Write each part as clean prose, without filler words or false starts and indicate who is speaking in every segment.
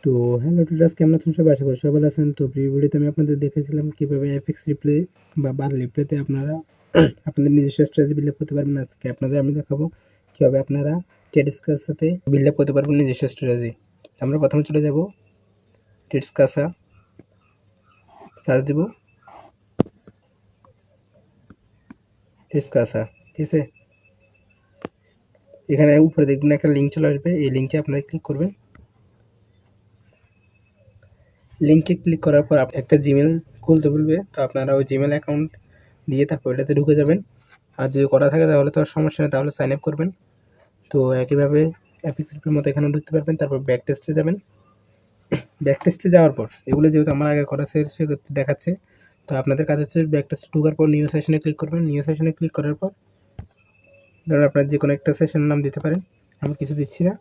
Speaker 1: তো hello traders, কেমন আছেন সবাই? আশা করি সবাই ভালো আছেন। তো প্রিভিউ ভিডিওতে আমি আপনাদের দেখেছিলাম কীভাবে এফএক্স রিপ্লে বা বার রিপ্লেতে আপনারা আপনাদের নিজস্ব স্ট্র্যাটেজি বিল্ড আপ করতে পারবেন। আজকে আপনাদের আমি দেখাবো কীভাবে আপনারা ট্রেডস্কার সাথে বিল্ড আপ করতে পারবেন নিজস্ব স্ট্র্যাটেজি। আমরা প্রথমে চলে যাব ট্রেডস্কাসা, সার্চ দেব ট্রেডস্কাসা, ঠিক আছে। এখানে উপরে দেখবেন একটা লিঙ্ক চলে আসবে, এই লিঙ্কে আপনারা ক্লিক করবেন। লিঙ্কে ক্লিক করার পর একটা জিমেল খুলতে বলবে, তো আপনারা ওই জিমেল অ্যাকাউন্ট দিয়ে তারপর এটাতে ঢুকে যাবেন। আর যদি করা থাকে তাহলে তো সমস্যা নেই, তাহলে সাইন আপ করবেন। তো একইভাবে এফএক্স রিপ্লের মতো এখানে ঢুকতে পারবেন। তারপর ব্যাক টেস্টে যাবেন। ব্যাক টেস্টে যাওয়ার পর এগুলো যেহেতু আমার আগে করা সেক্ষেত্রে দেখাচ্ছে, তো আপনাদের কাজ হচ্ছে ব্যাক টেস্টে ঢোকার পর নিউ সেশনে ক্লিক করবেন। নিউ সেশনে ক্লিক করার পর ধরুন আপনার যে কোনো একটা সেশনের নাম দিতে পারেন, আমি কিছু দিচ্ছি না।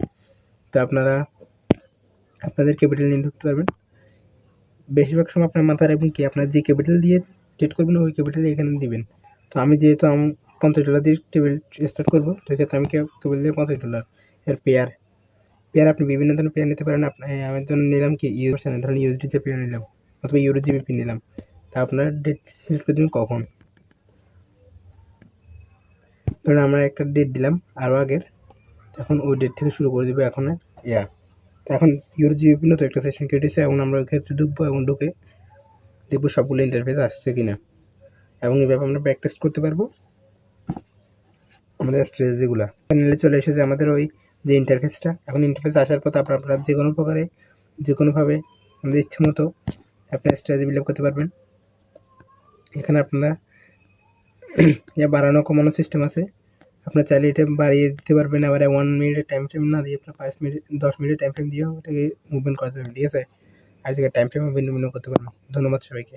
Speaker 1: তো আপনারা আপনাদের ক্যাপিটাল নিয়ে ঢুকতে পারবেন। বেশিরভাগ সময় আপনার মাথায় রাখবেন কি, আপনার যে ক্যাপিটাল দিয়ে ট্রেড করবেন ওই ক্যাপিটাল এখানে দিবেন। তো আমি যেহেতু $50 দিয়ে টেবিল স্টার্ট করবো, তো এক্ষেত্রে আমি ক্যাপিটাল দিয়ে $50। এর পেয়ার আপনি বিভিন্ন ধরনের পেয়ার নিতে পারেন। আমার জন্য নিলাম কি ইউএসএ, ধরুন ইউএসডি যে পেয়ার নিলাম অথবা ইউরো জিবিপি নিলাম। তা আপনার ডেট সিলেক্ট করে দেবেন কখন। ধরুন আমরা একটা ডেট দিলাম আরও আগের, এখন ওই ডেট থেকে শুরু করে দেবো এখন তো এখন ইউরো জিবিপি তো একটা সেশন কেটেছে, এখন আমরা ওই ক্ষেত্রে ঢুকবো। এখন ঢুকে দেখবো সবগুলো ইন্টারফেস আসছে কিনা, এবং এইভাবে আমরা ব্যাক টেস্ট করতে পারবো আমাদের স্ট্র্যাটেজিগুলো। প্যানেলে চলে এসেছে আমাদের ওই যে ইন্টারফেসটা। এখন ইন্টারফেস আসার পর আপনারা যে কোনো প্রকারে যে কোনোভাবে আমাদের ইচ্ছে মতো আপনার স্ট্র্যাটেজি বিল্ড আপ করতে পারবেন। এখানে আপনারা বাড়ানো কমানো সিস্টেম আছে, আপনার চাইলে এটা বাড়িয়ে দিতে পারবেন। আবার 1 মিনিটের টাইম ফ্রেম না দিয়ে আপনার 5 মিনিট 10 মিনিটের টাইম ফ্রেম দিয়েও এটাকে মুভমেন্ট করাতে পারবেন, ঠিক আছে। আর থেকে টাইম ফ্রেমও ভিন্ন ভিন্ন করতে পারবেন। ধন্যবাদ সবাইকে।